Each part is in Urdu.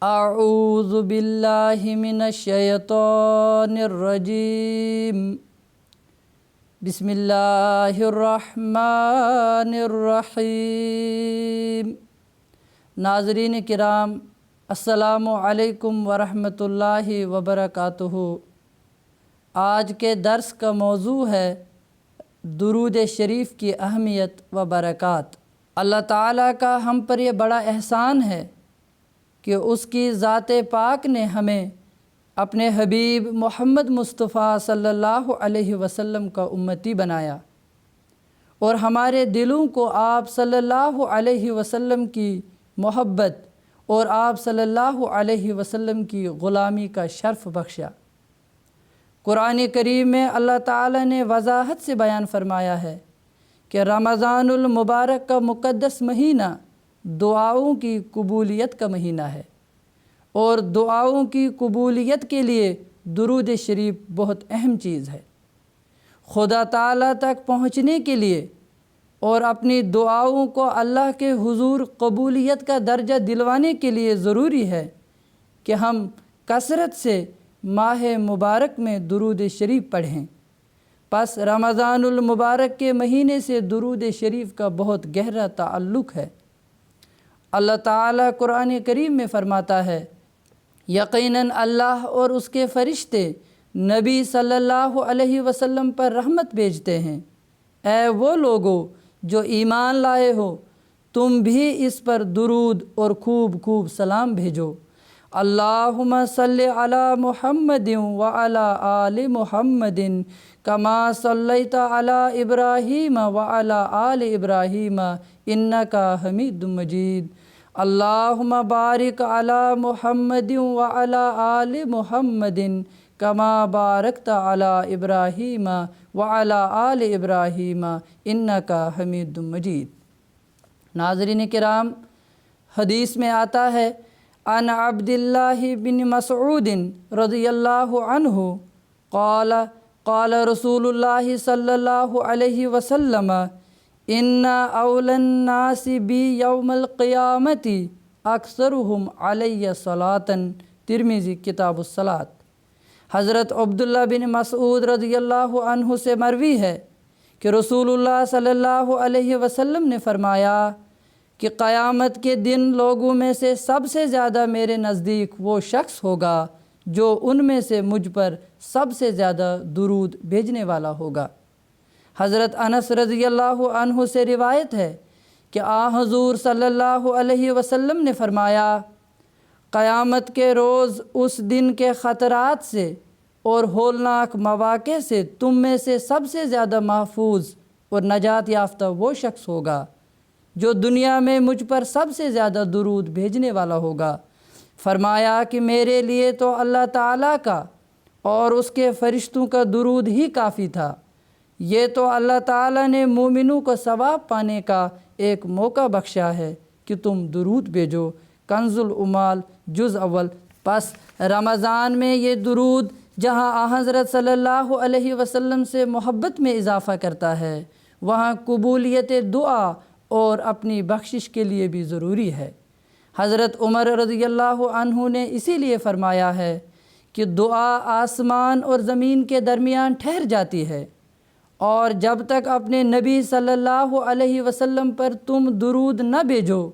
اعوذ باللہ من الشیطان الرجیم بسم اللہ الرحمن الرحیم۔ ناظرین کرام، السلام علیکم ورحمۃ اللہ وبرکاتہ۔ آج کے درس کا موضوع ہے درود شریف کی اہمیت و برکات۔ اللہ تعالیٰ کا ہم پر یہ بڑا احسان ہے کہ اس کی ذات پاک نے ہمیں اپنے حبیب محمد مصطفیٰ صلی اللہ علیہ وسلم کا امتی بنایا اور ہمارے دلوں کو آپ صلی اللہ علیہ وسلم کی محبت اور آپ صلی اللہ علیہ وسلم کی غلامی کا شرف بخشا۔ قرآن کریم میں اللہ تعالیٰ نے وضاحت سے بیان فرمایا ہے کہ رمضان المبارک کا مقدس مہینہ دعاؤں کی قبولیت کا مہینہ ہے، اور دعاؤں کی قبولیت کے لیے درود شریف بہت اہم چیز ہے۔ خدا تعالیٰ تک پہنچنے کے لیے اور اپنی دعاؤں کو اللہ کے حضور قبولیت کا درجہ دلوانے کے لیے ضروری ہے کہ ہم کثرت سے ماہ مبارک میں درود شریف پڑھیں۔ پس رمضان المبارک کے مہینے سے درود شریف کا بہت گہرا تعلق ہے۔ اللہ تعالیٰ قرآن کریم میں فرماتا ہے، یقیناً اللہ اور اس کے فرشتے نبی صلی اللہ علیہ وسلم پر رحمت بھیجتے ہیں۔ اے وہ لوگو جو ایمان لائے ہو، تم بھی اس پر درود اور خوب خوب سلام بھیجو۔ اللہم صلی علی محمد وعلی آل محمد کما صلیت علی ابراہیم وعلی آل ابراہیم انکا حمید مجید۔ اللہم بارک علی محمد وعلی آل محمد کما بارکت علی ابراہیم وعلی آل ابراہیم انکا حمید مجید۔ ناظرین کرام، حدیث میں آتا ہے، عن عبداللہ بن مسعود رضی اللہ عنہ قال قال رسول اللہ صلی اللہ علیہ وسلم ان اول الناس بی یوم القیامت اکثرهم علی صلاۃ۔ ترمذی کتاب الصلاۃ۔ حضرت عبداللہ بن مسعود رضی اللہ عنہ سے مروی ہے کہ رسول اللہ صلی اللہ علیہ وسلم نے فرمایا کہ قیامت کے دن لوگوں میں سے سب سے زیادہ میرے نزدیک وہ شخص ہوگا جو ان میں سے مجھ پر سب سے زیادہ درود بھیجنے والا ہوگا۔ حضرت انس رضی اللہ عنہ سے روایت ہے کہ حضور صلی اللہ علیہ وسلم نے فرمایا، قیامت کے روز اس دن کے خطرات سے اور ہولناک مواقع سے تم میں سے سب سے زیادہ محفوظ اور نجات یافتہ وہ شخص ہوگا جو دنیا میں مجھ پر سب سے زیادہ درود بھیجنے والا ہوگا۔ فرمایا کہ میرے لیے تو اللہ تعالیٰ کا اور اس کے فرشتوں کا درود ہی کافی تھا، یہ تو اللہ تعالیٰ نے مومنوں کو ثواب پانے کا ایک موقع بخشا ہے کہ تم درود بھیجو۔ کنز العمال جز اول۔ پس رمضان میں یہ درود جہاں حضرت صلی اللہ علیہ وسلم سے محبت میں اضافہ کرتا ہے، وہاں قبولیت دعا اور اپنی بخشش کے لیے بھی ضروری ہے۔ حضرت عمر رضی اللہ عنہ نے اسی لیے فرمایا ہے کہ دعا آسمان اور زمین کے درمیان ٹھہر جاتی ہے، اور جب تک اپنے نبی صلی اللہ علیہ وسلم پر تم درود نہ بھیجو،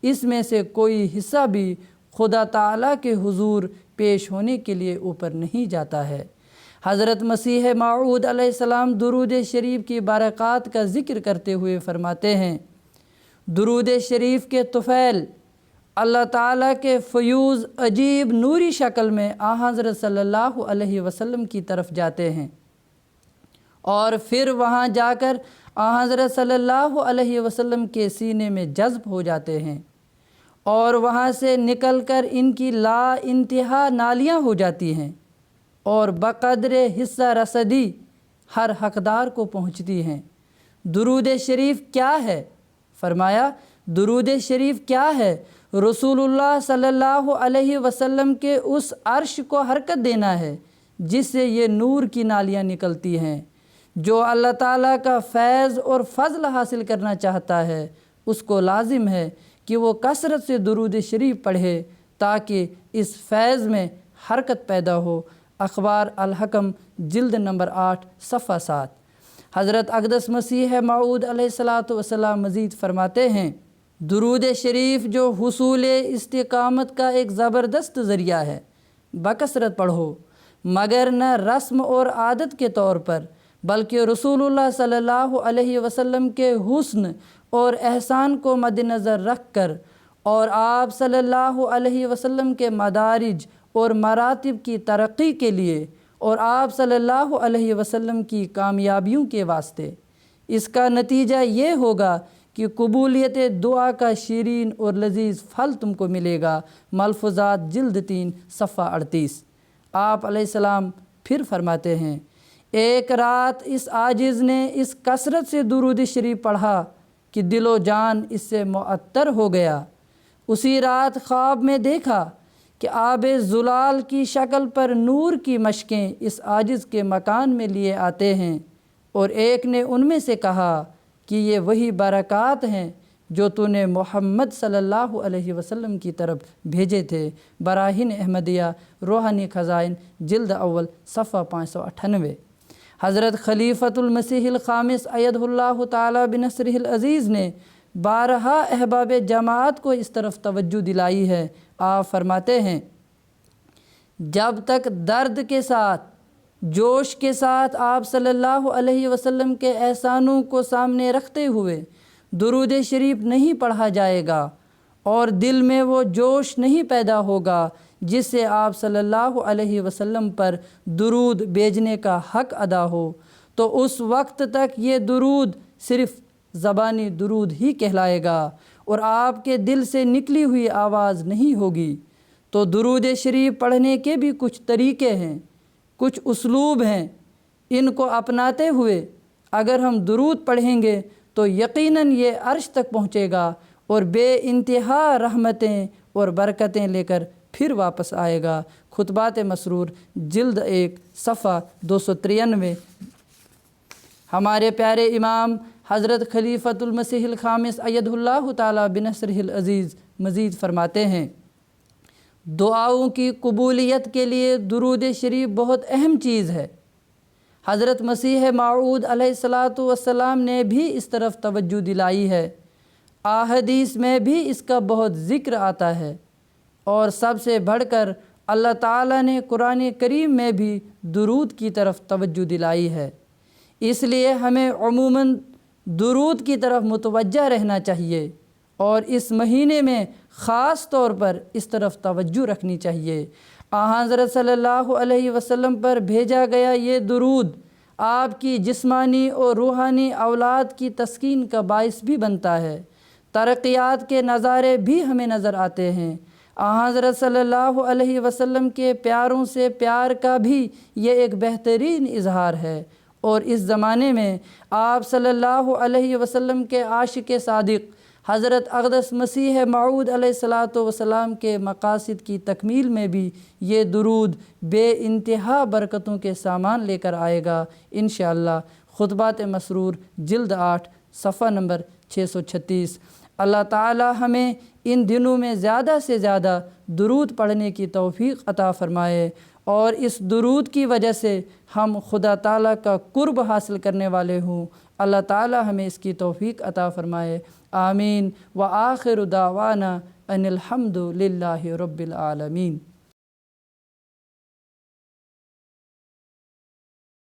اس میں سے کوئی حصہ بھی خدا تعالیٰ کے حضور پیش ہونے کے لیے اوپر نہیں جاتا ہے۔ حضرت مسیح موعود علیہ السلام درود شریف کی برکات کا ذکر کرتے ہوئے فرماتے ہیں، درود شریف کے طفیل اللہ تعالیٰ کے فیوز عجیب نوری شکل میں حضرت صلی اللہ علیہ وسلم کی طرف جاتے ہیں، اور پھر وہاں جا کر حضرت صلی اللہ علیہ وسلم کے سینے میں جذب ہو جاتے ہیں، اور وہاں سے نکل کر ان کی لا انتہا نالیاں ہو جاتی ہیں اور بقدر حصہ رسدی ہر حقدار کو پہنچتی ہیں۔ درود شریف کیا ہے؟ فرمایا، درود شریف کیا ہے؟ رسول اللہ صلی اللہ علیہ وسلم کے اس عرش کو حرکت دینا ہے جس سے یہ نور کی نالیاں نکلتی ہیں۔ جو اللہ تعالیٰ کا فیض اور فضل حاصل کرنا چاہتا ہے، اس کو لازم ہے کہ وہ کثرت سے درود شریف پڑھے تاکہ اس فیض میں حرکت پیدا ہو۔ اخبار الحکم جلد نمبر 8 صفحہ 7۔ حضرت اقدس مسیح موعود علیہ السلام مزید فرماتے ہیں، درود شریف جو حصول استقامت کا ایک زبردست ذریعہ ہے، بکثرت پڑھو، مگر نہ رسم اور عادت کے طور پر، بلکہ رسول اللہ صلی اللہ علیہ وسلم کے حسن اور احسان کو مد نظر رکھ کر، اور آپ صلی اللہ علیہ وسلم کے مدارج اور مراتب کی ترقی کے لیے، اور آپ صلی اللہ علیہ وسلم کی کامیابیوں کے واسطے۔ اس کا نتیجہ یہ ہوگا کہ قبولیت دعا کا شیرین اور لذیذ پھل تم کو ملے گا۔ ملفوظات جلد 3 صفحہ 38۔ آپ علیہ السلام پھر فرماتے ہیں، ایک رات اس عاجز نے اس کثرت سے درود شریف پڑھا کہ دل و جان اس سے معطر ہو گیا۔ اسی رات خواب میں دیکھا کہ آب زلال کی شکل پر نور کی مشکیں اس عاجز کے مکان میں لیے آتے ہیں، اور ایک نے ان میں سے کہا کہ یہ وہی برکات ہیں جو تو نے محمد صلی اللہ علیہ وسلم کی طرف بھیجے تھے۔ براہین احمدیہ روحانی خزائن جلد اول صفحہ 598۔ حضرت خلیفۃ المسیح الخامس ایدہ اللہ تعالی بنصرہ العزیز نے بارہا احباب جماعت کو اس طرف توجہ دلائی ہے۔ آپ فرماتے ہیں، جب تک درد کے ساتھ، جوش کے ساتھ آپ صلی اللہ علیہ وسلم کے احسانوں کو سامنے رکھتے ہوئے درود شریف نہیں پڑھا جائے گا اور دل میں وہ جوش نہیں پیدا ہوگا جس سے آپ صلی اللہ علیہ وسلم پر درود بھیجنے کا حق ادا ہو، تو اس وقت تک یہ درود صرف زبانی درود ہی کہلائے گا اور آپ کے دل سے نکلی ہوئی آواز نہیں ہوگی۔ تو درود شریف پڑھنے کے بھی کچھ طریقے ہیں، کچھ اسلوب ہیں۔ ان کو اپناتے ہوئے اگر ہم درود پڑھیں گے تو یقیناً یہ عرش تک پہنچے گا اور بے انتہا رحمتیں اور برکتیں لے کر پھر واپس آئے گا۔ خطبات مسرور جلد 1 صفحہ 293۔ ہمارے پیارے امام حضرت خلیفۃ المسیح الخامس ایدہ اللہ تعالی بنصرہ العزیز مزید فرماتے ہیں، دعاؤں کی قبولیت کے لیے درود شریف بہت اہم چیز ہے۔ حضرت مسیح موعود علیہ السلام نے بھی اس طرف توجہ دلائی ہے۔ احادیث میں بھی اس کا بہت ذکر آتا ہے، اور سب سے بڑھ کر اللہ تعالیٰ نے قرآن کریم میں بھی درود کی طرف توجہ دلائی ہے۔ اس لیے ہمیں عموماً درود کی طرف متوجہ رہنا چاہیے، اور اس مہینے میں خاص طور پر اس طرف توجہ رکھنی چاہیے۔ حضرت صلی اللہ علیہ وسلم پر بھیجا گیا یہ درود آپ کی جسمانی اور روحانی اولاد کی تسکین کا باعث بھی بنتا ہے۔ ترقیات کے نظارے بھی ہمیں نظر آتے ہیں۔ حضرت صلی اللہ علیہ وسلم کے پیاروں سے پیار کا بھی یہ ایک بہترین اظہار ہے، اور اس زمانے میں آپ صلی اللہ علیہ وسلم کے عاشق صادق حضرت اقدس مسیح موعود علیہ السلام کے مقاصد کی تکمیل میں بھی یہ درود بے انتہا برکتوں کے سامان لے کر آئے گا انشاءاللہ۔ خطبات مسرور جلد 8 صفحہ نمبر 636۔ اللہ تعالی ہمیں ان دنوں میں زیادہ سے زیادہ درود پڑھنے کی توفیق عطا فرمائے، اور اس درود کی وجہ سے ہم خدا تعالیٰ کا قرب حاصل کرنے والے ہوں۔ اللہ تعالی ہمیں اس کی توفیق عطا فرمائے، آمین۔ وآخر دعوانا ان الحمد للہ رب العالمین۔